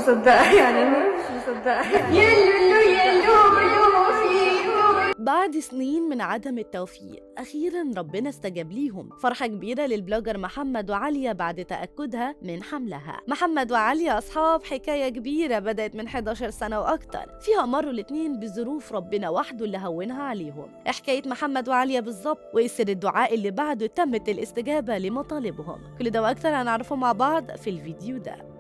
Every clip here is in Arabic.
مصدقة يعني مش مصدقة بعد سنين من عدم التوفيق أخيراً ربنا استجاب ليهم. فرحة كبيرة للبلوجر محمد وعليا بعد تأكدها من حملها. محمد وعليا أصحاب حكاية كبيرة بدأت من 11 سنة وأكتر، فيها مروا الاتنين بظروف ربنا وحده اللي هونها عليهم. حكاية محمد وعليا بالظبط وإيه سر الدعاء اللي بعده تمت الاستجابة لمطالبهم، كل ده وأكتر هنعرفه مع بعض في الفيديو ده.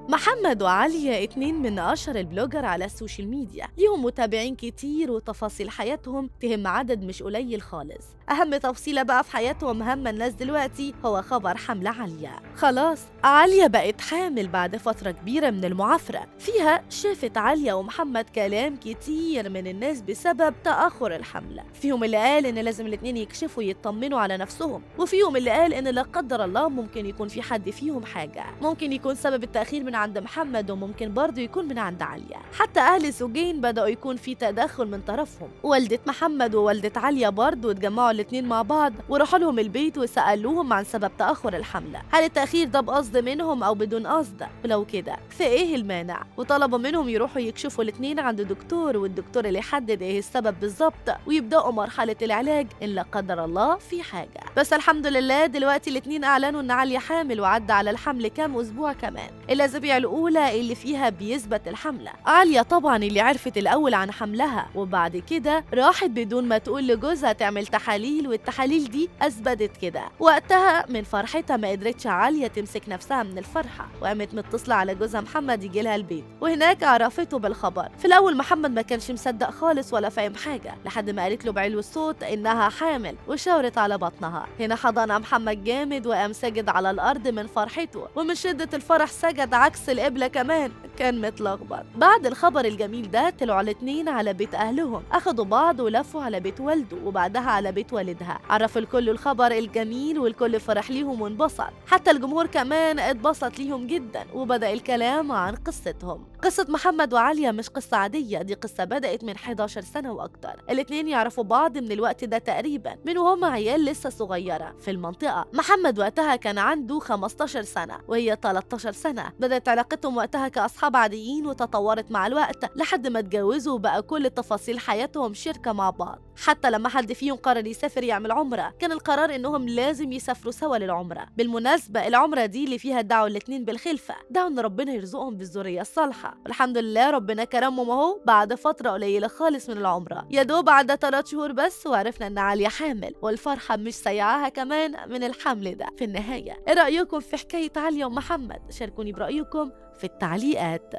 محمد وعليا اتنين من أشهر البلوجر على السوشيال ميديا، ليهم متابعين كتير وتفاصيل حياتهم تهم عدد مش قليل خالص. أهم تفصيلة بقى في حياتهم هم الناس دلوقتي هو خبر حمل عليا. خلاص عليا بقت حامل بعد فترة كبيرة من المعافرة، فيها شافت عليا ومحمد كلام كتير من الناس بسبب تأخر الحمل. فيهم اللي قال إن لازم الاتنين يكشفوا يطمنوا على نفسهم، وفيهم اللي قال إن لا قدر الله ممكن يكون في حد فيهم حاجة، ممكن يكون سبب التأخير من عند محمد وممكن برضه يكون من عند عليا. حتى أهل الزوجين بدأوا يكون في تدخل من طرفهم، والدة محمد ووالدة عليا برضه اتجمعوا الاتنين مع بعض وراحوا لهم البيت وسألوهم عن سبب تأخر الحملة، هل التأخير ده بقصد منهم أو بدون قصد؟ ولو كده فإيه المانع؟ وطلبوا منهم يروحوا يكشفوا الاتنين عند دكتور، والدكتور اللي يحدد إيه السبب بالظبط ويبدأوا مرحلة العلاج إن لا قدر الله في حاجة. بس الحمد لله دلوقتي الاتنين أعلنوا إن عليا حامل وعدى على الحمل كام أسبوع كمان. الأسابيع الأولى اللي فيها بيثبت الحملة. عليا طبعا اللي عرفت الأول عن حملها وبعد كده راحت بدون ما تقول لجوزها تعمل تحاليل، والتحاليل دي أثبتت كده. وقتها من فرحتها ما قدرتش عليا تمسك نفسها من الفرحة، وقامت متصلة على جوزها محمد يجي لها البيت، وهناك عرفته بالخبر. في الأول محمد ما كانش مصدق خالص ولا فاهم حاجة لحد ما قالت له بعلو الصوت إنها حامل وشاورت على بطنها. هنا حضنها محمد جامد وقام ساجد على الأرض من فرحته، ومن شدة الفرح سجد عكس القبلة كمان، كان متلخبط. بعد الخبر الجميل ده طلعوا الاتنين على بيت أهلهم، أخدوا بعض ولفوا على بيت والده وبعدها على بيت والدها. عرف الكل الخبر الجميل والكل فرح ليهم وانبسط، حتى الجمهور كمان اتبسط ليهم جدا. وبدأ الكلام عن قصتهم. قصة محمد وعليا مش قصة عادية، دي قصة بدأت من 11 سنة وأكتر. الاتنين يعرفوا بعض من الوقت ده تقريبا من وهم عيال لسه صغيرة في المنطقة. محمد وقتها كان عنده 15 سنة وهي 13 سنة. بدأت علاقتهم وقتها كأصحاب عاديين وتطورت مع الوقت لحد ما اتجوزوا وبقى كل تفاصيل حياتهم شركة مع بعض. حتى لما حد فيهم قرر يسافر يعمل عمرة كان القرار انهم لازم يسافروا سوا للعمرة. بالمناسبة العمرة دي اللي فيها دعوا الاتنين بالخلفة، دعوا ان ربنا يرزقهم بالذرية الصالحة، والحمد لله ربنا كرمهم اهو بعد فترة قليلة خالص من العمرة. يا دوب عدى 3 شهور بس وعرفنا ان عليا حامل، والفرحة مش سيعاها كمان من الحمل ده. في النهاية ايه رأيكم في حكاية عليا ومحمد؟ شاركوني برأيكم في التعليقات.